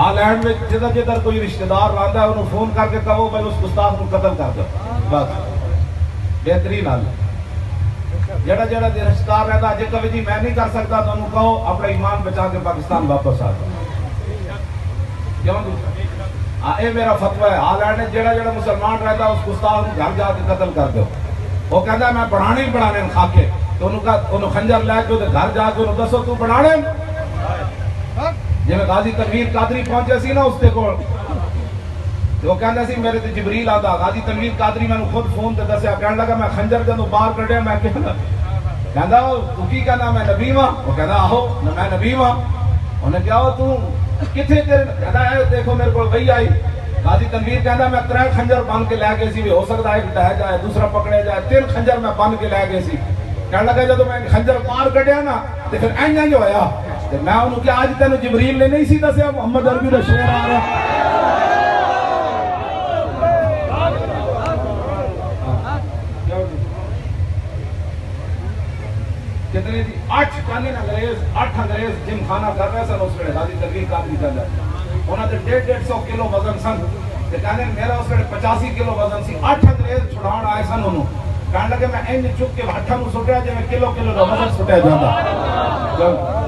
Holland میں جدھر جدھر کوئی رشتہ دار آتا ہے انہوں فون کر کے کہو بھائی اس گستاخ کو قتل کر دو، بس بہترین حل ہے۔ جڑا جڑا رشتہ دار رہتا جی کبھی جی میں نہیں کر سکتا تو انہوں کہو اپنا ایمان بچا کے پاکستان واپس آ جاؤ، کیوں جی؟ اے میرا فتویٰ ہے، ہالینڈ میں جڑا جڑا مسلمان رہتا اس گستاخ کو گھر جا کے قتل کر دو۔ وہ کہتا ہے میں بڑھانے ہی بڑھانے خاکے، تو انہوں خنجر لے کے گھر جا کے انہوں دسو تو بڑھانے جی میں غازی تنویر قادری پہنچے سی نا اس تے کو وہ کہنا سی میرے تے جبریل آتا، غازی تنویر قادری میں نے خود فون تے دسیا، کہنے لگا میں خنجر جدوں باہر کڈیا میں کہندا تو کی کہنا میں نبی ہاں؟ وہ کہندا آہو میں نبی ہاں۔ انہیں کہا تو کتنے تیرے کہندا ہے دیکھو میرے کو وہی آئی۔ غازی تنویر کہندا میں 3 خنجر بن کے لے گئے سی، ہو سکتا ہے ایک ڈہ جائے دوسرا پکڑے جائے، 3 خنجر میں بن کے لے گئے سی۔ کہنے لگا جدوں میں خنجر باہر کڈیا نا تے پھر اینج ہویا تے میں انہوں کہ آج تینوں جبریل نے نہیں سی دسیا محمد عربی دا شعر آ رہا کتنے جی 8 انگریز جم خانہ کر رہے سن اس ویلے غازی تنویر قادری کر رہے انہوں نے 150 کلو وزن سن تے کہنے میرا اس ویلے 85 کلو وزن سی 8 انگریز چھڑاؤن آئے سن انہوں کہنے لگے میں این چک کے ہٹھاں نوں سٹیا جے میں کلو دا وزن سٹیا جاندا